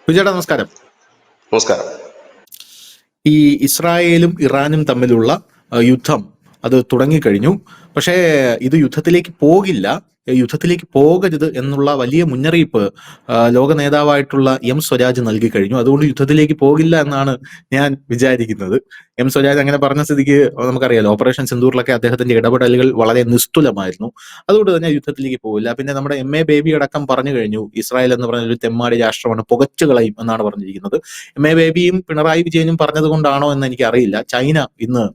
വിജയേട്ടാ നമസ്കാരം. നമസ്കാരം. ഈ ഇസ്രായേലും ഇറാനും തമ്മിലുള്ള യുദ്ധം അത് തുടങ്ങിക്കഴിഞ്ഞു. പക്ഷേ ഇത് യുദ്ധത്തിലേക്ക് പോകില്ല, യുദ്ധത്തിലേക്ക് പോകരുത് എന്നുള്ള വലിയ മുന്നറിയിപ്പ് ലോക നേതാവായിട്ടുള്ള എം സ്വരാജ് നൽകി കഴിഞ്ഞു. അതുകൊണ്ട് യുദ്ധത്തിലേക്ക് പോകില്ല എന്നാണ് ഞാൻ വിചാരിക്കുന്നത്. എം സ്വരാജ് അങ്ങനെ പറഞ്ഞ സ്ഥിതിക്ക് നമുക്കറിയാലോ, ഓപ്പറേഷൻ സിന്ദൂറിലൊക്കെ അദ്ദേഹത്തിന്റെ ഇടപെടലുകൾ വളരെ നിസ്തുലമായിരുന്നു. അതുകൊണ്ട് തന്നെ യുദ്ധത്തിലേക്ക് പോകില്ല. പിന്നെ നമ്മുടെ എം എ ബേബി അടക്കം പറഞ്ഞു കഴിഞ്ഞു, ഇസ്രായേൽ എന്ന് പറഞ്ഞ ഒരു തെമ്മാടി രാഷ്ട്രമാണ്, പുകച്ചു കളയും എന്നാണ് പറഞ്ഞിരിക്കുന്നത്. എം എ ബേബിയും പിണറായി വിജയനും പറഞ്ഞത് കൊണ്ടാണോ എന്ന് എനിക്കറിയില്ല. ചൈന ഇന്ന്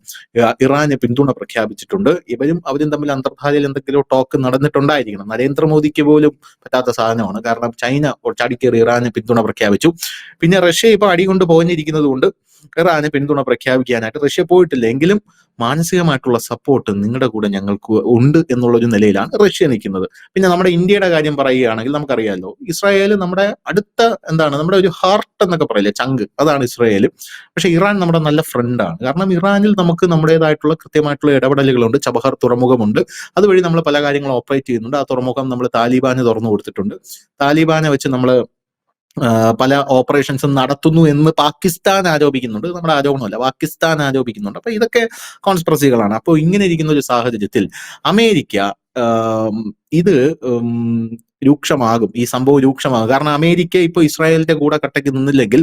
ഇറാന് പിന്തുണ പ്രഖ്യാപിച്ചിട്ടുണ്ട്. ഇവരും അവരും തമ്മിൽ അന്തർധാരയിൽ എന്തെങ്കിലും ടോക്ക് നടന്നിട്ടുണ്ടായിരിക്കണം. നരേന്ദ്രമോദിക്ക് പോലും പറ്റാത്ത സാധനമാണ്. കാരണം ചൈന ചാടിക്കേറി ഇറാന് പിന്തുണ പ്രഖ്യാപിച്ചു. പിന്നെ റഷ്യ ഇപ്പൊ അടികൊണ്ട് പോഞ്ഞിരിക്കുന്നത് കൊണ്ട് ഇറാന് പിന്തുണ പ്രഖ്യാപിക്കാനായിട്ട് റഷ്യ പോയിട്ടില്ല. എങ്കിലും മാനസികമായിട്ടുള്ള സപ്പോർട്ട് നിങ്ങളുടെ കൂടെ ഞങ്ങൾക്ക് ഉണ്ട് എന്നുള്ളൊരു നിലയിലാണ് റഷ്യ നിൽക്കുന്നത്. പിന്നെ നമ്മുടെ ഇന്ത്യയുടെ കാര്യം പറയുകയാണെങ്കിൽ നമുക്കറിയാമല്ലോ, ഇസ്രായേൽ നമ്മുടെ അടുത്ത നമ്മുടെ ഒരു ഹാർട്ട് എന്നൊക്കെ പറയില്ലേ, ചങ്ക്, അതാണ് ഇസ്രായേൽ. പക്ഷെ ഇറാൻ നമ്മുടെ നല്ല ഫ്രണ്ടാണ്. കാരണം ഇറാനിൽ നമുക്ക് നമ്മുടേതായിട്ടുള്ള കൃത്യമായിട്ടുള്ള ഇടപെടലുകളുണ്ട്. ചബഹർ തുറമുഖമുണ്ട്, അതുവഴി നമ്മൾ പല കാര്യങ്ങളും ഓപ്പറേറ്റ് ചെയ്യുന്നുണ്ട്. ആ തുറമുഖം നമ്മൾ താലിബാന് തുറന്നു കൊടുത്തിട്ടുണ്ട്. താലിബാനെ വെച്ച് നമ്മൾ പല ഓപ്പറേഷൻസും നടത്തുന്നു എന്ന് പാകിസ്ഥാൻ ആരോപിക്കുന്നുണ്ട്. നമ്മുടെ ആരോപണമല്ല, പാകിസ്ഥാൻ ആരോപിക്കുന്നുണ്ട്. അപ്പൊ ഇതൊക്കെ കോൺസ്പിറസികളാണ്. അപ്പോൾ ഇങ്ങനെ ഇരിക്കുന്ന ഒരു സാഹചര്യത്തിൽ അമേരിക്ക ഇത് രൂക്ഷമാകും, ഈ സംഭവം രൂക്ഷമാകും. കാരണം അമേരിക്ക ഇപ്പൊ ഇസ്രായേലിന്റെ കൂടെ കട്ടയ്ക്ക് നിന്നില്ലെങ്കിൽ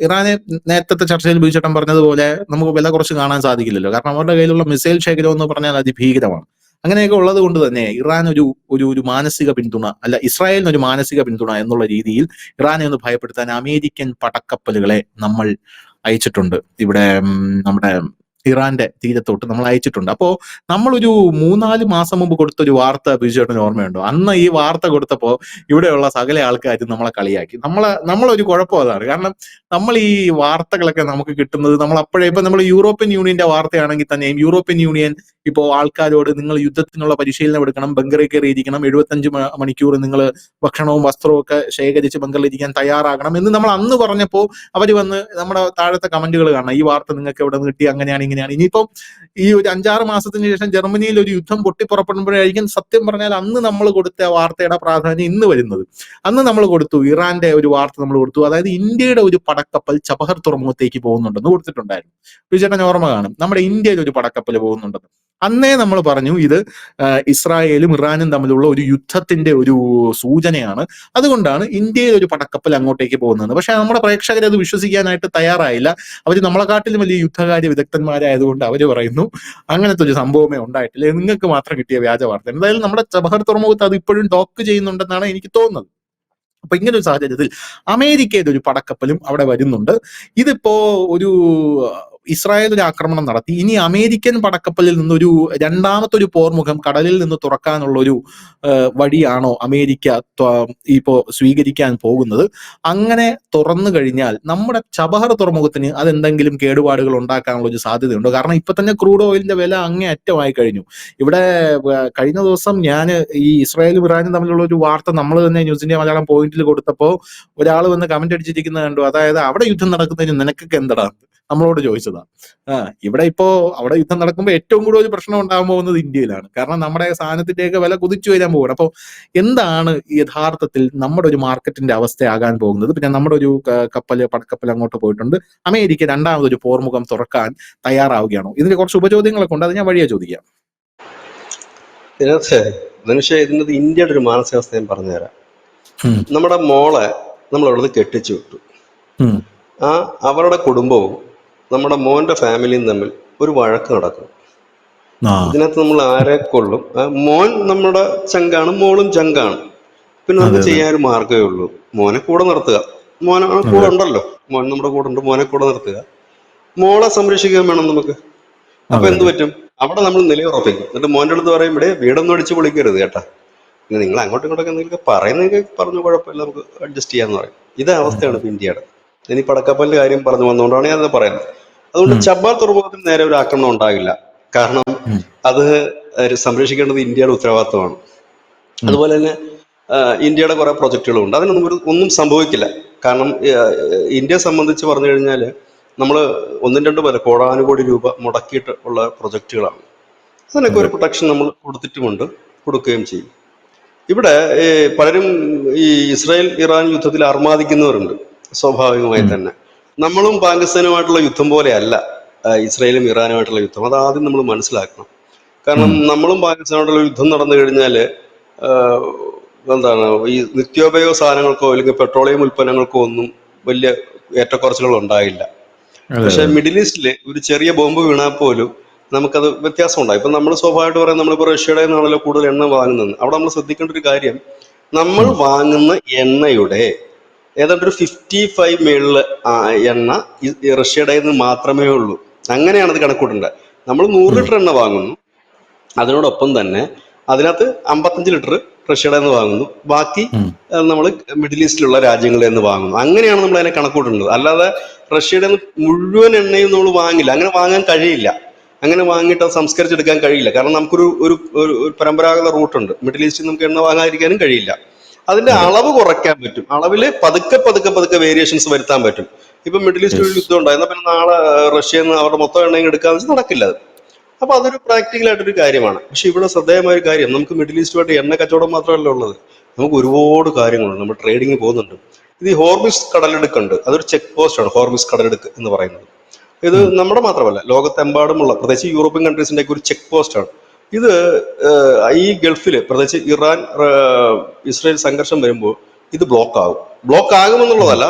ഇറാനെ നേരത്തെ ചർച്ചയിൽ ബിജുചേട്ടൻ പറഞ്ഞതുപോലെ നമുക്ക് വില കുറച്ച് കാണാൻ സാധിക്കില്ലല്ലോ. കാരണം അവരുടെ കയ്യിലുള്ള മിസൈൽ ശേഖരം എന്ന് പറഞ്ഞാൽ അതിഭീകരമാണ്. അങ്ങനെയൊക്കെ ഉള്ളത് കൊണ്ട് തന്നെ ഇറാൻ ഒരു മാനസിക പിന്തുണ, അല്ല, ഇസ്രായേലിന് ഒരു മാനസിക പിന്തുണ എന്നുള്ള രീതിയിൽ ഇറാനെ ഒന്ന് ഭയപ്പെടുത്താൻ അമേരിക്കൻ പടക്കപ്പലുകളെ നമ്മൾ അയച്ചിട്ടുണ്ട്. ഇവിടെ നമ്മുടെ ഇറാന്റെ തീരത്തോട്ട് നമ്മൾ അയച്ചിട്ടുണ്ട്. അപ്പോ നമ്മളൊരു 3-4 മാസം മുമ്പ് കൊടുത്തൊരു വാർത്ത ബിജുചേട്ടന് ഓർമ്മയുണ്ടോ? അന്ന് ഈ വാർത്ത കൊടുത്തപ്പോ ഇവിടെയുള്ള സകല ആൾക്കാരും നമ്മളെ കളിയാക്കി. നമ്മളൊരു കുഴപ്പം അതാണ്. കാരണം നമ്മൾ ഈ വാർത്തകളൊക്കെ നമുക്ക് കിട്ടുന്നത് നമ്മൾ അപ്പോഴേ, ഇപ്പൊ നമ്മൾ യൂറോപ്യൻ യൂണിയന്റെ വാർത്തയാണെങ്കിൽ തന്നെയും യൂറോപ്യൻ യൂണിയൻ ഇപ്പോ ആൾക്കാരോട് നിങ്ങൾ യുദ്ധത്തിനുള്ള പരിശീലനം എടുക്കണം, ബങ്കറിൽ കയറിയിരിക്കണം, 75 മണിക്കൂർ നിങ്ങൾ ഭക്ഷണവും വസ്ത്രവും ഒക്കെ ശേഖരിച്ച് ബങ്കറിലിരിക്കാൻ തയ്യാറാകണം എന്ന് നമ്മൾ അന്ന് പറഞ്ഞപ്പോൾ അവർ വന്ന് നമ്മുടെ താഴത്തെ കമന്റുകൾ കാണണം, ഈ വാർത്ത നിങ്ങൾക്ക് എവിടെ നിന്ന് കിട്ടി, അങ്ങനെയാണ് ഇങ്ങനെയാണ്. ഇനിയിപ്പം ഈ ഒരു 5-6 മാസത്തിന് ശേഷം ജർമ്മനിയിൽ ഒരു യുദ്ധം പൊട്ടിപ്പുറപ്പെടുമ്പോഴായിരിക്കും സത്യം പറഞ്ഞാൽ അന്ന് നമ്മൾ കൊടുത്ത വാർത്തയുടെ പ്രാധാന്യം ഇന്ന് വരുന്നത്. അന്ന് നമ്മൾ കൊടുത്തു, ഇറാന്റെ ഒരു വാർത്ത നമ്മൾ കൊടുത്തു, അതായത് ഇന്ത്യയുടെ ഒരു പടക്കപ്പൽ ചബഹർ തുറമുഖത്തേക്ക് പോകുന്നുണ്ടെന്ന് കൊടുത്തിട്ടുണ്ടായിരുന്നു. വിജയൻ ഓർമ്മ കാണും, നമ്മുടെ ഇന്ത്യയിൽ ഒരു പടക്കപ്പൽ പോകുന്നുണ്ടെന്ന്. അന്നേ നമ്മൾ പറഞ്ഞു ഇത് ഇസ്രായേലും ഇറാനും തമ്മിലുള്ള ഒരു യുദ്ധത്തിന്റെ ഒരു സൂചനയാണ്, അതുകൊണ്ടാണ് ഇന്ത്യയിൽ ഒരു പടക്കപ്പൽ അങ്ങോട്ടേക്ക് പോകുന്നത്. പക്ഷെ നമ്മുടെ പ്രേക്ഷകർ അത് വിശ്വസിക്കാനായിട്ട് തയ്യാറായില്ല. അവർ നമ്മളെക്കാട്ടിലും വലിയ യുദ്ധകാര്യ വിദഗ്ധന്മാരായതുകൊണ്ട് അവർ പറയുന്നു അങ്ങനത്തെ ഒരു സംഭവമേ ഉണ്ടായിട്ടില്ല, നിങ്ങൾക്ക് മാത്രം കിട്ടിയ വ്യാജ വാർത്ത. എന്തായാലും നമ്മുടെ ചബഹർ തുറമുഖത്ത് അത് ഇപ്പോഴും ഡോക്ക് ചെയ്യുന്നുണ്ടെന്നാണ് എനിക്ക് തോന്നുന്നത്. അപ്പൊ ഇങ്ങനെ ഒരു സാഹചര്യത്തിൽ അമേരിക്കയുടെ ഒരു പടക്കപ്പലും അവിടെ വരുന്നുണ്ട്. ഇതിപ്പോ ഒരു ഇസ്രായേൽ ഒരു ആക്രമണം നടത്തി, ഇനി അമേരിക്കൻ പടക്കപ്പലിൽ നിന്നൊരു രണ്ടാമത്തെ ഒരു പോർമുഖം കടലിൽ നിന്ന് തുറക്കാനുള്ള ഒരു വഴിയാണോ അമേരിക്ക ഇപ്പോ സ്വീകരിക്കാൻ പോകുന്നത്? അങ്ങനെ തുറന്നു കഴിഞ്ഞാൽ നമ്മുടെ ചബഹർ തുറമുഖത്തിന് അതെന്തെങ്കിലും കേടുപാടുകൾ ഉണ്ടാക്കാനുള്ള ഒരു സാധ്യതയുണ്ടോ? കാരണം ഇപ്പൊ തന്നെ ക്രൂഡ് ഓയിലിന്റെ വില അങ്ങേയറ്റമായി കഴിഞ്ഞു. ഇവിടെ കഴിഞ്ഞ ദിവസം ഞാൻ ഈ ഇസ്രായേലും ഇറാനും തമ്മിലുള്ള ഒരു വാർത്ത നമ്മൾ തന്നെ ന്യൂസ് ഇന്ത്യ മലയാളം പോയിന്റിൽ കൊടുത്തപ്പോ ഒരാൾ വന്ന് കമന്റ് അടിച്ചിരിക്കുന്നത് കണ്ടു. അതായത് അവിടെ യുദ്ധം നടക്കുന്നതിന് നിനക്കൊക്കെ എന്തടാ, നമ്മളോട് ചോദിച്ചതാ. ഇവിടെ ഇപ്പോ അവിടെ യുദ്ധം നടക്കുമ്പോൾ ഏറ്റവും കൂടുതൽ പ്രശ്നം ഉണ്ടാകാൻ പോകുന്നത് ഇന്ത്യയിലാണ്. കാരണം നമ്മുടെ സാധനത്തിന്റെയൊക്കെ വില കുതിച്ചു വരാൻ പോകണം. അപ്പോൾ എന്താണ് യഥാർത്ഥത്തിൽ നമ്മുടെ ഒരു മാർക്കറ്റിന്റെ അവസ്ഥയാകാൻ പോകുന്നത്? പിന്നെ നമ്മുടെ ഒരു പടക്കപ്പൽ അങ്ങോട്ട് പോയിട്ടുണ്ട്, അമേരിക്ക രണ്ടാമതൊരു പോർമുഖം തുറക്കാൻ തയ്യാറാവുകയാണോ? ഇതിന് കുറച്ച് ഉപചോദ്യങ്ങളൊക്കെ ഉണ്ട്, അത് ഞാൻ വഴിയെ ചോദിക്കാം. ഇതിനകത്ത് ഇന്ത്യയുടെ ഒരു മാനസികാവസ്ഥ ഞാൻ പറഞ്ഞുതരാം. നമ്മുടെ മോളെ നമ്മൾ അവിടുന്ന് കെട്ടിച്ചു വിട്ടു. അവരുടെ കുടുംബവും നമ്മുടെ മോന്റെ ഫാമിലിയും തമ്മിൽ ഒരു വഴക്ക് നടക്കും. ഇതിനകത്ത് നമ്മൾ ആരെ കൊള്ളും? മോൻ നമ്മുടെ ചങ്കാണ്, മോളും ചങ്കാണ്. പിന്നെ നമുക്ക് ചെയ്യാനൊരു മാർഗ്ഗമേ ഉള്ളൂ, മോനെ കൂടെ നിർത്തുക. മോനെ കൂടെ ഉണ്ടല്ലോ, മോൻ നമ്മുടെ കൂടെ ഉണ്ട്, മോനെ കൂടെ നിർത്തുക, മോളെ സംരക്ഷിക്കാൻ വേണം നമുക്ക്. അപ്പൊ എന്ത് പറ്റും? അവിടെ നമ്മൾ നിലയുറപ്പിക്കും. എന്നിട്ട് മോന്റെ അടുത്ത് പറയും, ഇവിടെ വീടൊന്നും അടിച്ച് പൊളിക്കരുത് കേട്ടാ, പിന്നെ നിങ്ങൾ അങ്ങോട്ടും ഇങ്ങോട്ടൊക്കെ എന്തെങ്കിലും പറയുന്നതൊക്കെ പറഞ്ഞു, കുഴപ്പമില്ല, നമുക്ക് അഡ്ജസ്റ്റ് ചെയ്യാന്ന് പറയും. ഇതേ അവസ്ഥയാണ് ഇപ്പൊ ഇന്ത്യയുടെ. ഇനി പടക്കപ്പലിന്റെ കാര്യം പറഞ്ഞു വന്നുകൊണ്ടാണ് ഞാനത് പറയുന്നത്. അതുകൊണ്ട് ചബാർ തുറമുഖത്തിന് നേരെ ഒരു ആക്രമണം ഉണ്ടാകില്ല. കാരണം അത് സംരക്ഷിക്കേണ്ടത് ഇന്ത്യയുടെ ഉത്തരവാദിത്വമാണ്. അതുപോലെ തന്നെ ഇന്ത്യയുടെ കുറെ പ്രൊജക്ടുകളുണ്ട്, അതിനൊന്നും ഒന്നും സംഭവിക്കില്ല. കാരണം ഇന്ത്യയെ സംബന്ധിച്ച് പറഞ്ഞു കഴിഞ്ഞാൽ നമ്മൾ 1-2 പോലെ കോടാനുകോടി രൂപ മുടക്കിയിട്ട് ഉള്ള പ്രൊജക്ടുകളാണ്. അതിനൊക്കെ ഒരു പ്രൊട്ടക്ഷൻ നമ്മൾ കൊടുത്തിട്ടുമുണ്ട്, കൊടുക്കുകയും ചെയ്യും. ഇവിടെ ഈ പലരും ഈ ഇസ്രായേൽ ഇറാൻ യുദ്ധത്തിൽ അർമാദിക്കുന്നവരുണ്ട്. സ്വാഭാവികമായി ഉം, തന്നെ നമ്മളും പാകിസ്ഥാനുമായിട്ടുള്ള യുദ്ധം പോലെയല്ല ഇസ്രായേലും ഇറാനുമായിട്ടുള്ള യുദ്ധം. അത് ആദ്യം നമ്മൾ മനസ്സിലാക്കണം. കാരണം ഉം, നമ്മളും പാകിസ്ഥാനോടുള്ള യുദ്ധം നടന്നു കഴിഞ്ഞാൽ എന്താണ്, ഈ നിത്യോപയോഗ സാധനങ്ങൾക്കോ അല്ലെങ്കിൽ പെട്രോളിയം ഉൽപ്പന്നങ്ങൾക്കോ ഒന്നും വലിയ ഏറ്റക്കുറച്ചുകൾ ഉണ്ടായില്ല. അതെ പക്ഷെ അതെ. മിഡിൽ ഈസ്റ്റില് ഒരു ചെറിയ ബോംബ് വീണാൽ പോലും നമുക്കത് വ്യത്യാസം ഉണ്ടായി. ഇപ്പൊ നമ്മൾ സ്വാഭാവികമായിട്ട് പറയാം, നമ്മളിപ്പോൾ റഷ്യയുടെ നിന്നാണല്ലോ കൂടുതൽ എണ്ണ വാങ്ങുന്നത്. അവിടെ നമ്മൾ ശ്രദ്ധിക്കേണ്ട ഒരു കാര്യം, നമ്മൾ ഉം, വാങ്ങുന്ന എണ്ണയുടെ ഏതാണ്ട് ഒരു 55 മേളില് എണ്ണ ഈ റഷ്യയുടെ നിന്ന് മാത്രമേ ഉള്ളൂ. അങ്ങനെയാണ് അത് കണക്കൂട്ടേണ്ടത്. നമ്മൾ 100 ഉം, ലിറ്റർ എണ്ണ വാങ്ങുന്നു, അതിനോടൊപ്പം തന്നെ അതിനകത്ത് 55 ലിറ്റർ റഷ്യയുടെ നിന്ന് വാങ്ങുന്നു, ബാക്കി ഉം. നമ്മൾ മിഡിൽ ഈസ്റ്റിലുള്ള രാജ്യങ്ങളിൽ നിന്ന് വാങ്ങുന്നു. അങ്ങനെയാണ് നമ്മൾ അതിനെ കണക്കൂട്ടുന്നത്. അല്ലാതെ റഷ്യയുടെ നിന്ന് മുഴുവൻ എണ്ണയും നമ്മൾ വാങ്ങില്ല. അങ്ങനെ വാങ്ങാൻ കഴിയില്ല. അങ്ങനെ വാങ്ങിയിട്ട് അത് സംസ്കരിച്ചെടുക്കാൻ കഴിയില്ല. കാരണം നമുക്കൊരു ഒരു ഒരു ഒരു പരമ്പരാഗത റൂട്ടുണ്ട്. മിഡിൽ ഈസ്റ്റിൽ നമുക്ക് എണ്ണ വാങ്ങാതിരിക്കാനും കഴിയില്ല. അതിന്റെ അതെ. അളവ് കുറയ്ക്കാൻ പറ്റും. അളവിൽ പതുക്കെ പതുക്കെ പതുക്കെ വേരിയേഷൻസ് വരുത്താൻ പറ്റും. ഇപ്പൊ മിഡിൽ ഈസ്റ്റിൽ ഒരു യെസ്. യുദ്ധം ഉണ്ടായി, എന്നാൽ പിന്നെ നാളെ റഷ്യയിൽ നിന്ന് അവരുടെ മൊത്തം എണ്ണയും എടുക്കാന്ന് വെച്ചാൽ നടക്കില്ല അത്. അപ്പൊ അതൊരു പ്രാക്ടിക്കൽ ആയിട്ടൊരു കാര്യമാണ്. പക്ഷെ ഇവിടെ ശ്രദ്ധേയമായ ഒരു കാര്യം, നമുക്ക് മിഡിൽ ഈസ്റ്റുമായിട്ട് എണ്ണ കച്ചവടം മാത്രമല്ല ഉള്ളത്, നമുക്ക് ഒരുപാട് കാര്യങ്ങളുണ്ട്. നമ്മൾ ട്രേഡിങ് പോകുന്നുണ്ട്. ഇത് ഈ ഹോർമിസ് കടലെടുക്കുണ്ട്, അതൊരു ചെക്ക് പോസ്റ്റ് ആണ് ഹോർമിസ് കടലെടുക്ക് എന്ന് പറയുന്നത്. ഇത് ഉം, നമ്മുടെ മാത്രമല്ല, ലോകത്തെമ്പാടുമുള്ള പ്രത്യേകിച്ച് യൂറോപ്യൻ കൺട്രീസിന്റെ ഒക്കെ ഒരു ചെക്ക് പോസ്റ്റ് ആണ് ഇത്. ഈ ഗൾഫില് പ്രത്യേകിച്ച് ഇറാൻ ഇസ്രായേൽ സംഘർഷം വരുമ്പോൾ ഇത് ബ്ലോക്ക് ആകും. ബ്ലോക്ക് ഉം. ആകുമെന്നുള്ളതല്ല,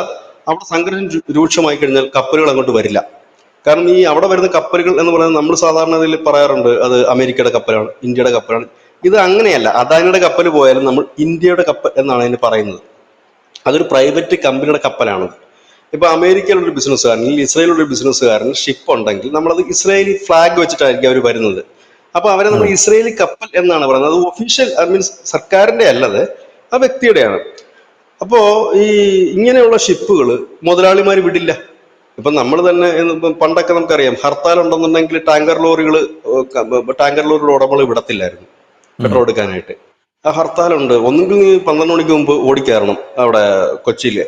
അവിടെ സംഘർഷം രൂക്ഷമായി കഴിഞ്ഞാൽ കപ്പലുകൾ അങ്ങോട്ട് വരില്ല. കാരണം ഈ അവിടെ വരുന്ന കപ്പലുകൾ എന്ന് പറയുന്നത് നമ്മൾ സാധാരണ ഇതിൽ പറയാറുണ്ട്, അത് അമേരിക്കയുടെ കപ്പലാണ്, ഇന്ത്യയുടെ കപ്പലാണ്. ഇത് അങ്ങനെയല്ല. അദാനിയുടെ കപ്പൽ പോയാലും നമ്മൾ ഇന്ത്യയുടെ കപ്പൽ എന്നാണ് അതിന് പറയുന്നത്. അതൊരു പ്രൈവറ്റ് കമ്പനിയുടെ കപ്പലാണ്. ഇപ്പൊ അമേരിക്കയിലുള്ള ഒരു ബിസിനസ്സുകാരൻ അല്ലെങ്കിൽ ഇസ്രായേലുള്ള ഒരു ബിസിനസ്സുകാരൻ ഷിപ്പ് ഉണ്ടെങ്കിൽ നമ്മളത് ഇസ്രായേലി ഫ്ലാഗ് വെച്ചിട്ടായിരിക്കും അവർ വരുന്നത്. അപ്പൊ അവരെ നമ്മൾ അതെ. ഇസ്രായേലി കപ്പൽ എന്നാണ് പറയുന്നത്. അത് ഒഫീഷ്യൽ, മീൻസ് സർക്കാരിന്റെ അല്ലത്, ആ വ്യക്തിയുടെയാണ്. അപ്പോ ഈ ഇങ്ങനെയുള്ള ഷിപ്പുകൾ മുതലാളിമാർ വിടില്ല. ഇപ്പൊ നമ്മൾ തന്നെ ഇപ്പം പണ്ടൊക്കെ നമുക്കറിയാം, ഹർത്താൽ ഉണ്ടെന്നുണ്ടെങ്കിൽ ടാങ്കർ ലോറിയുടെ ഉടമകൾ വിടത്തില്ലായിരുന്നു ഉം, പെട്രോൾ എടുക്കാനായിട്ട്. ആ ഹർത്താലുണ്ട്, ഒന്നുകിൽ നീ 12 മണിക്ക് മുമ്പ് ഓടിക്കയറണം അവിടെ കൊച്ചിയില്,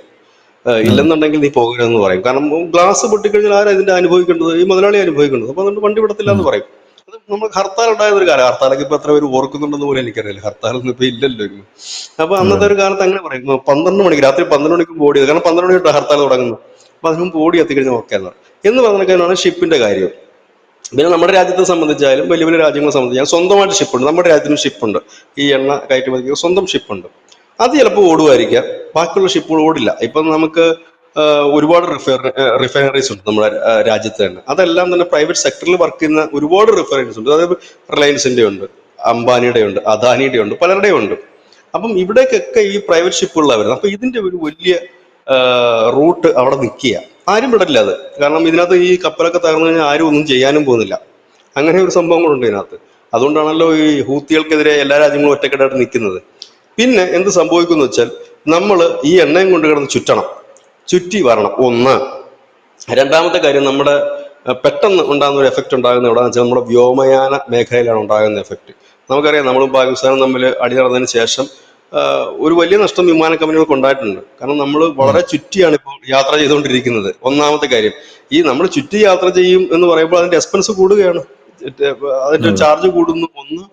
അതെ. ഇല്ലെന്നുണ്ടെങ്കിൽ നീ പോകരുതെന്ന് പറയും. കാരണം ഗ്ലാസ് പൊട്ടിക്കഴിഞ്ഞാൽ ആരാ ഇതിന്റെ അനുഭവിക്കേണ്ടത്? ഈ മുതലാളി അനുഭവിക്കേണ്ടത്. അപ്പൊ അതുകൊണ്ട് വണ്ടി വിടത്തില്ല ഉം, എന്ന് പറയും. അത് നമ്മൾ ഹർത്താൽ ഉണ്ടായിരുന്ന ഒരു കാലം. ഹർത്താലൊക്കെ ഇപ്പൊ എത്ര പേര് ഓർക്കുന്നുണ്ടെന്ന് പോലും എനിക്കറിയില്ല. ഹർത്താലൊന്നും ഇപ്പൊ ഇല്ലല്ലോ ഇന്ന്. അപ്പൊ അതെ അന്നത്തെ അതെ. ഒരു കാലത്ത് അങ്ങനെ പറയും, 12 മണിക്ക്, രാത്രി 12 മണിക്ക് മുമ്പ് ഓടിയത്. കാരണം 12 മണിക്ക് ഹർത്താൽ തുടങ്ങുന്നു. അപ്പൊ അതിന് മുമ്പ് ഓടി എത്തിക്കഴിഞ്ഞാൽ ഓക്കെ എന്ന് പറഞ്ഞൊക്കെയാണ് ഷിപ്പിന്റെ കാര്യം. പിന്നെ നമ്മുടെ രാജ്യത്തെ സംബന്ധിച്ചായാലും വലിയ വലിയ രാജ്യങ്ങളെ സംബന്ധിച്ചാൽ സ്വന്തമായിട്ട് ഷിപ്പുണ്ട്. നമ്മുടെ രാജ്യത്തിനും ഷിപ്പുണ്ട്. ഈ എണ്ണ കയറ്റുമതിക്ക് സ്വന്തം ഷിപ്പുണ്ട്. അത് ചിലപ്പോൾ ഓടുമായിരിക്കാം, ബാക്കിയുള്ള ഷിപ്പുകൾ ഓടില്ല. ഇപ്പം നമുക്ക് ഒരുപാട് റിഫൈനറീസ് ഉണ്ട് നമ്മുടെ രാജ്യത്ത് തന്നെ. അതെല്ലാം തന്നെ പ്രൈവറ്റ് സെക്ടറിൽ വർക്ക് ചെയ്യുന്ന ഒരുപാട് റിഫൈനറീസ് ഉണ്ട്. അതായത് റിലയൻസിന്റെ ഉണ്ട്, അംബാനിയുടെ ഉണ്ട്, അദാനിയുടെ ഉണ്ട്, പലരുടെയും ഉണ്ട്. അപ്പം ഇവിടേക്കൊക്കെ ഈ പ്രൈവറ്റ് ഷിപ്പുകളാണ് വരുന്നത്. അപ്പൊ ഇതിന്റെ ഒരു വലിയ റൂട്ട് അവിടെ നിൽക്കുക, ആരും വിടില്ല അത്. കാരണം ഇതിനകത്ത് ഈ കപ്പലൊക്കെ തകർന്നു കഴിഞ്ഞാൽ ആരും ഒന്നും ചെയ്യാനും പോകുന്നില്ല. അങ്ങനെ ഒരു സംഭവം കൂടെ ഇതിനകത്ത്. അതുകൊണ്ടാണല്ലോ ഈ ഹൂത്തികൾക്കെതിരെ എല്ലാ രാജ്യങ്ങളും ഒറ്റക്കെട്ടായിട്ട് നിൽക്കുന്നത്. പിന്നെ എന്ത് സംഭവിക്കുന്നു വെച്ചാൽ, നമ്മൾ ഈ എണ്ണയും കൊണ്ട് കിടന്ന് ചുറ്റണം, ചുറ്റി വരണം ഒന്ന്. രണ്ടാമത്തെ കാര്യം, നമ്മുടെ പെട്ടെന്ന് ഉണ്ടാകുന്ന ഒരു എഫക്റ്റ് ഉണ്ടാകുന്ന എവിടെയാണെന്ന് വെച്ചാൽ നമ്മുടെ വ്യോമയാന മേഖലയിലാണ് ഉണ്ടാകുന്ന എഫക്റ്റ്. നമുക്കറിയാം, നമ്മളും പാകിസ്ഥാനും തമ്മിൽ അടി നടന്നതിന് ശേഷം ഒരു വലിയ നഷ്ടം വിമാന കമ്പനികൾക്ക് ഉണ്ടായിട്ടുണ്ട്. കാരണം നമ്മൾ ഉം, വളരെ ചുറ്റിയാണ് ഇപ്പോൾ യാത്ര ചെയ്തുകൊണ്ടിരിക്കുന്നത്. ഒന്നാമത്തെ കാര്യം, ഈ നമ്മൾ ചുറ്റി യാത്ര ചെയ്യും എന്ന് പറയുമ്പോൾ അതിന്റെ എക്സ്പെൻസ് കൂടുകയാണ്, അതിന്റെ അതെ. ചാർജ് കൂടുന്നു ഒന്ന്.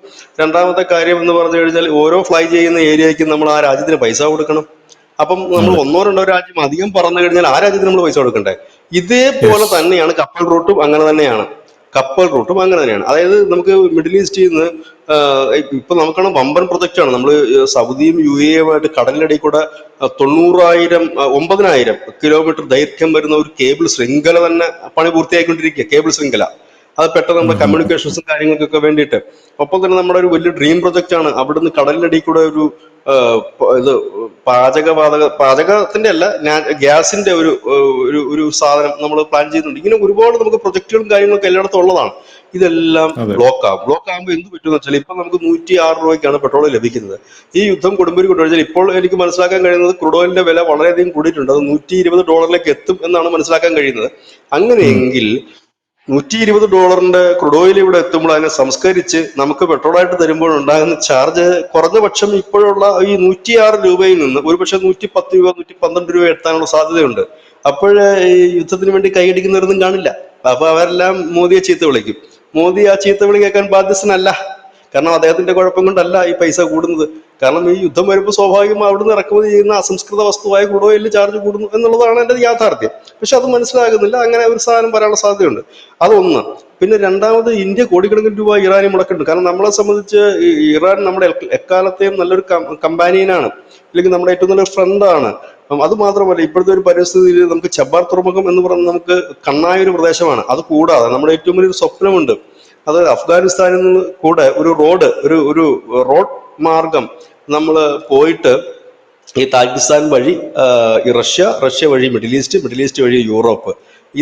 രണ്ടാമത്തെ കാര്യം എന്ന് പറഞ്ഞു കഴിഞ്ഞാൽ, ഓരോ ഫ്ലൈ ചെയ്യുന്ന ഏരിയയ്ക്ക് നമ്മൾ ആ രാജ്യത്തിന് പൈസ കൊടുക്കണം. അപ്പം നമ്മൾ അതെ. ഒന്നോ രണ്ടോ രാജ്യം അധികം പറഞ്ഞു കഴിഞ്ഞാൽ ആ രാജ്യത്തിന് നമ്മൾ പൈസ കൊടുക്കണ്ടേ? ഇതേപോലെ യെസ്. തന്നെയാണ് കപ്പൽ റൂട്ടും, അങ്ങനെ തന്നെയാണ്. കപ്പൽ റൂട്ടും അങ്ങനെ തന്നെയാണ്. അതായത് നമുക്ക് മിഡിൽ ഈസ്റ്റിൽ നിന്ന് ഇപ്പൊ നമുക്കാണ് വമ്പൻ പ്രൊജക്റ്റ് ആണ്. നമ്മൾ സൗദിയും യു എയുമായിട്ട് കടലിനടിയിൽ കൂടെ 9,000 ദൈർഘ്യം വരുന്ന ഒരു കേബിൾ ശൃംഖല തന്നെ പണി പൂർത്തിയായിക്കൊണ്ടിരിക്കുക. കേബിൾ ശൃംഖല അത് പെട്ടെന്ന് ഉം, നമ്മുടെ ഉം, ഉം. കമ്മ്യൂണിക്കേഷൻസും കാര്യങ്ങൾക്കൊക്കെ വേണ്ടിയിട്ട്. ഒപ്പം തന്നെ നമ്മുടെ ഒരു വലിയ ഡ്രീം പ്രൊജക്റ്റ് ആണ്. അവിടുന്ന് കടലിനടിയിൽ കൂടെ ഒരു ഇത് പാചകത്തിന്റെ അല്ല, ഗ്യാസിന്റെ ഒരു സാധനം നമ്മൾ പ്ലാൻ ചെയ്യുന്നുണ്ട്. ഇങ്ങനെ ഒരുപാട് നമുക്ക് പ്രൊജക്ടുകളും കാര്യങ്ങളൊക്കെ എല്ലായിടത്തും ഉള്ളതാണ്. ഇതെല്ലാം അതെ. ബ്ലോക്ക് ആകും. ബ്ലോക്ക് ആകുമ്പോൾ എന്ത് പറ്റുമെന്ന് വെച്ചാൽ, ഇപ്പൊ നമുക്ക് 106 രൂപയ്ക്കാണ് പെട്രോൾ ലഭിക്കുന്നത്. ഈ യുദ്ധം കൊടുമ്പിരി കൊണ്ടുവച്ചാൽ ഇപ്പോൾ എനിക്ക് മനസ്സിലാക്കാൻ കഴിയുന്നത്, ക്രൂഡ് ഓയിലിന്റെ വില വളരെയധികം കൂടിയിട്ടുണ്ട്. അത് $120 എത്തും എന്നാണ് മനസ്സിലാക്കാൻ കഴിയുന്നത്. ഉം, അങ്ങനെയെങ്കിൽ $120 ക്രൂഡ് ഓയിൽ ഇവിടെ എത്തുമ്പോൾ അതിനെ സംസ്കരിച്ച് നമുക്ക് പെട്രോളായിട്ട് തരുമ്പോൾ ഉണ്ടാകുന്ന ചാർജ് കുറഞ്ഞ പക്ഷം ഇപ്പോഴുള്ള ഈ 106 രൂപയിൽ നിന്ന് ഒരുപക്ഷെ 110 രൂപ, 112 രൂപ എത്താനുള്ള സാധ്യതയുണ്ട്. അപ്പോഴ് ഈ യുദ്ധത്തിന് വേണ്ടി കൈയടിക്കുന്നവരൊന്നും കാണില്ല. അപ്പൊ അവരെല്ലാം മോദിയെ ചീത്ത വിളിക്കും. മോദി ആ ചീത്ത വിളി കേൾക്കാൻ ബാധ്യസ്ഥനല്ല. കാരണം അദ്ദേഹത്തിന്റെ കുഴപ്പം കൊണ്ടല്ല ഈ പൈസ കൂടുന്നത്. കാരണം ഈ യുദ്ധം വരുമ്പോൾ സ്വാഭാവികം അവിടുന്ന് ഇറക്കുമതി ചെയ്യുന്ന അസംസ്കൃത വസ്തുവായ ക്രൂഡ് ഓയിലിൽ ചാർജ് കൂടുന്നു എന്നുള്ളതാണ് എൻ്റെ യാഥാർത്ഥ്യം. പക്ഷെ അത് മനസ്സിലാകുന്നില്ല, അങ്ങനെ ഒരു സാധനം വരാനുള്ള സാധ്യതയുണ്ട്. അതൊന്ന്. പിന്നെ രണ്ടാമത്, ഇന്ത്യ കോടിക്കണക്കിന് രൂപ ഇറാനിൽ മുടക്കുന്നുണ്ട്. കാരണം നമ്മളെ സംബന്ധിച്ച് ഇറാൻ നമ്മുടെ എക്കാലത്തെയും നല്ലൊരു കമ്പാനിയനാണ്, അല്ലെങ്കിൽ നമ്മുടെ ഏറ്റവും നല്ലൊരു ഫ്രണ്ടാണ്. അത് മാത്രമല്ല, ഇപ്പോഴത്തെ ഒരു പരിസ്ഥിതിയിൽ നമുക്ക് ചബാർ തുറമുഖം എന്ന് പറയുന്നത് നമുക്ക് കണ്ണായ ഒരു പ്രദേശമാണ്. അത് കൂടാതെ നമ്മുടെ ഏറ്റവും വലിയൊരു സ്വപ്നമുണ്ട്, അത് അഫ്ഗാനിസ്ഥാനിൽ നിന്ന് കൂടെ ഒരു ഒരു റോഡ് മാർഗം നമ്മൾ പോയിട്ട് ഈ പാകിസ്ഥാൻ വഴി ഈ റഷ്യ വഴി മിഡിൽ ഈസ്റ്റ് വഴി യൂറോപ്പ്.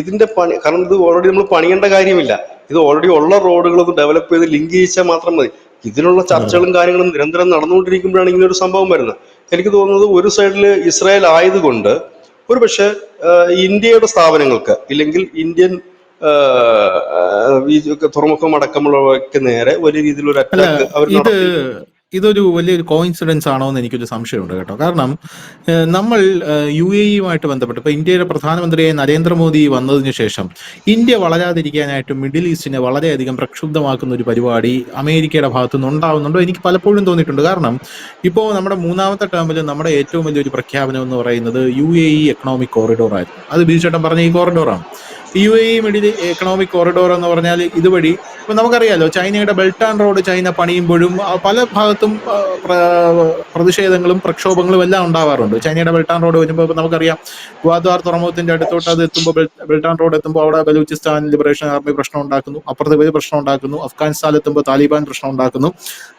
ഇതിന്റെ പണി, കാരണം ഇത് ഓൾറെഡി നമ്മൾ പണിയേണ്ട കാര്യമില്ല, ഇത് ഓൾറെഡി ഉള്ള റോഡുകളൊന്ന് ഡെവലപ്പ് ചെയ്ത് ലിങ്ക് ചെയ്യിച്ചാൽ മാത്രം മതി. ഇതിനുള്ള ചർച്ചകളും കാര്യങ്ങളും നിരന്തരം നടന്നുകൊണ്ടിരിക്കുമ്പോഴാണ് ഇങ്ങനെ ഒരു സംഭവം വരുന്നത്. എനിക്ക് തോന്നുന്നത് ഒരു സൈഡിൽ ഇസ്രായേൽ ആയതുകൊണ്ട് ഒരു പക്ഷേ ഇന്ത്യയുടെ സ്ഥാപനങ്ങൾക്ക്, ഇല്ലെങ്കിൽ ഇന്ത്യൻ ഈ തുറമുഖം അടക്കമുള്ളവയ്ക്ക് നേരെ വലിയ രീതിയിലൊരു അറ്റാക്ക് അവർ നടത്തി. ഇതൊരു വലിയൊരു കോയിൻസിഡൻസ് ആണോ എന്ന് എനിക്കൊരു സംശയമുണ്ട് കേട്ടോ. കാരണം നമ്മൾ UAE-യുമായിട്ട് ബന്ധപ്പെട്ട് ഇപ്പൊ ഇന്ത്യയുടെ പ്രധാനമന്ത്രിയായ നരേന്ദ്രമോദി വന്നതിന് ശേഷം ഇന്ത്യ വളരാതിരിക്കാനായിട്ട് മിഡിൽ ഈസ്റ്റിനെ വളരെയധികം പ്രക്ഷുബ്ധമാക്കുന്ന ഒരു പരിപാടി അമേരിക്കയുടെ ഭാഗത്തുനിന്ന് ഉണ്ടാവുന്നുണ്ടോ എനിക്ക് പലപ്പോഴും തോന്നിയിട്ടുണ്ട്. കാരണം ഇപ്പോൾ നമ്മുടെ മൂന്നാമത്തെ ടേമിൽ നമ്മുടെ ഏറ്റവും വലിയൊരു പ്രഖ്യാപനം എന്ന് പറയുന്നത് UAE എക്കണോമിക് കോറിഡോർ ആയിരുന്നു. അത് ബിജുചേട്ടൻ പറഞ്ഞ ഈ കോറിഡോറാണ്. UAE മിഡിൽ എക്കണോമിക് കോറിഡോർ എന്ന് പറഞ്ഞാൽ ഇതുവഴി ഇപ്പൊ നമുക്കറിയാലോ, ചൈനയുടെ ബെൽറ്റ് ആൻഡ് റോഡ് ചൈന പണിയുമ്പോഴും പല ഭാഗത്തും പ്രതിഷേധങ്ങളും പ്രക്ഷോഭങ്ങളും എല്ലാം ഉണ്ടാവാറുണ്ട്. ചൈനയുടെ ബെൽറ്റ് ആൻഡ് റോഡ് വരുമ്പോൾ നമുക്കറിയാം, ഗ്വാദ്വാർ തുറമുഖത്തിന്റെ അടുത്തോട്ട് അത് എത്തുമ്പോൾ, ബെൽറ്റ് ആൻഡ് റോഡ് എത്തുമ്പോൾ അവിടെ ബലൂചിസ്ഥാൻ ലിബറേഷൻ ആർമി പ്രശ്നം ഉണ്ടാക്കുന്നു, അപ്പുറത്ത് വലിയ പ്രശ്നം ഉണ്ടാക്കുന്നു, അഫ്ഗാനിസ്ഥാനിൽ എത്തുമ്പോൾ താലിബാൻ പ്രശ്നം ഉണ്ടാക്കുന്നു.